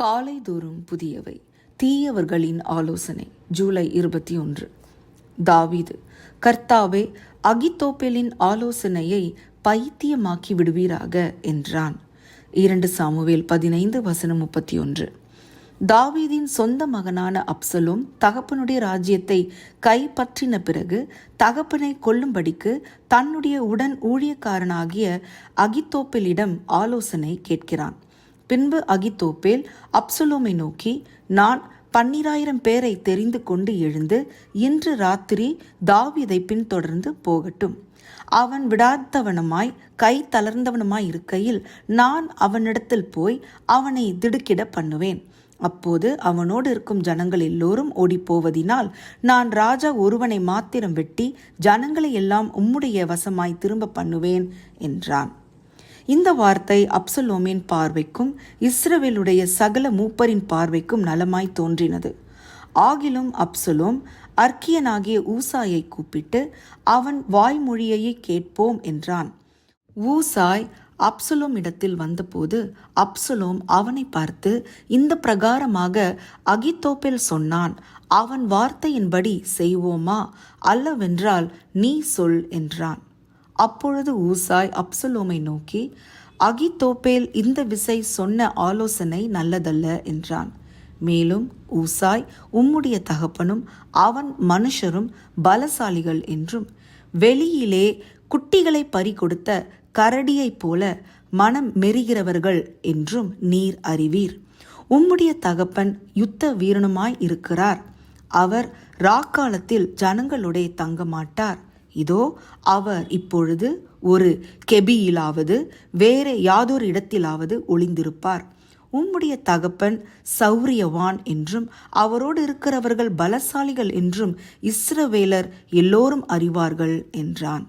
காலைதோறும் புதியவை. தீயவர்களின் ஆலோசனை. ஜூலை 21. தாவீது, கர்த்தாவே, அகித்தோப்பேலின் ஆலோசனையை பைத்தியமாக்கி விடுவீராக என்றான். 2 சாமுவேல் 15:31. தாவீதின் சொந்த மகனான அப்சலோம் தகப்பனுடைய ராஜ்யத்தை கைப்பற்றின பிறகு தகப்பனை கொல்லும்படிக்கு தன்னுடைய உடன் ஊழியக்காரனாகிய அகித்தோப்பேலிடம் ஆலோசனை கேட்கிறான். பின்பு அகித்தோப்பேல் அப்சலோமை நோக்கி, நான் 12,000 பேரை தெரிந்து கொண்டு எழுந்து இன்று ராத்திரி தாவீதை பின்தொடர்ந்து போகட்டும். அவன் விடாதவனுமாய் கை தளர்ந்தவனுமாய் இருக்கையில் நான் அவனிடத்தில் போய் அவனை திடுக்கிட பண்ணுவேன். அப்போது அவனோடு இருக்கும் ஜனங்கள் எல்லோரும் ஓடிப்போவதினால் நான் ராஜா ஒருவனை மாத்திரம் வெட்டி ஜனங்களை எல்லாம் உம்முடைய வசமாய் திரும்ப பண்ணுவேன் என்றான். இந்த வார்த்தை அப்சலோமின் பார்வைக்கும் இஸ்ரவேலுடைய சகல மூப்பரின் பார்வைக்கும் நலமாய் தோன்றினது. ஆகிலும் அப்சலோம் அர்க்கியனாகிய ஊசாயை கூப்பிட்டு அவன் வாய்மொழியையே கேட்போம் என்றான். ஊசாய் அப்சலோம் இடத்தில் வந்தபோது அப்சலோம் அவனை பார்த்து, இந்த பிரகாரமாக அகித்தோப்பேல் சொன்னான், அவன் வார்த்தையின்படி செய்வோமா, அல்லவென்றால் நீ சொல் என்றான். அப்பொழுது ஊசாய் அப்சலோமை நோக்கி, அகித்தோப்பேல் இந்த விசை சொன்ன ஆலோசனை நல்லதல்ல என்றான். மேலும் ஊசாய், உம்முடைய தகப்பனும் அவன் மனுஷரும் பலசாலிகள் என்றும் வெளியிலே குட்டிகளை பறிகொடுத்த கரடியைப் போல மனம் மெரிகிறவர்கள் என்றும் நீர் அறிவீர். உம்முடைய தகப்பன் யுத்த வீரனுமாய் இருக்கிறார். அவர் ராக்காலத்தில் ஜனங்களுடைய தங்க மாட்டார். இதோ அவர் இப்பொழுது ஒரு கெபியிலாவது வேற யாதொரு இடத்திலாவது ஒளிந்திருப்பார். உம்முடைய தகப்பன் சௌரியவான் என்றும் அவரோடு இருக்கிறவர்கள் பலசாலிகள் என்றும் இஸ்ரவேலர் எல்லோரும் அறிவார்கள் என்றான்.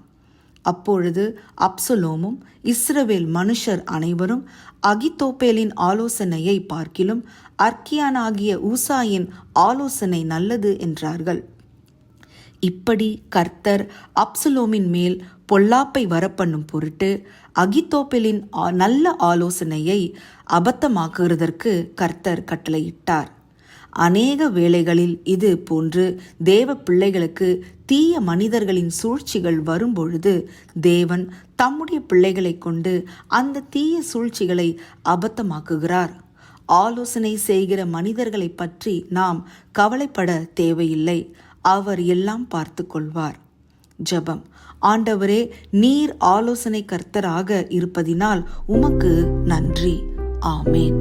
அப்பொழுது அப்சலோமும் இஸ்ரவேல் மனுஷர் அனைவரும் அகித்தோப்பேலின் ஆலோசனையை பார்க்கிலும் அர்க்கியானாகிய ஊசாயின் ஆலோசனை நல்லது என்றார்கள். இப்படி கர்த்தர் அப்சலோமின் மேல் பொல்லாப்பை வரப்பண்ணும் பொருட்டு அகித்தோப்பேலின் நல்ல ஆலோசனையை அபத்தமாக்குவதற்கு கர்த்தர் கட்டளையிட்டார். அநேக வேளைகளில் இது போன்று தேவ பிள்ளைகளுக்கு தீய மனிதர்களின் சூழ்ச்சிகள் வரும்பொழுது தேவன் தம்முடைய பிள்ளைகளை கொண்டு அந்த தீய சூழ்ச்சிகளை அபத்தமாக்குகிறார். ஆலோசனை செய்கிற மனிதர்களை பற்றி நாம் கவலைப்பட தேவையில்லை. அவர் எல்லாம் பார்த்து கொள்வார். ஜெபம். ஆண்டவரே, நீர் ஆலோசனை கர்த்தராக இருப்பதினால் உமக்கு நன்றி. ஆமேன்.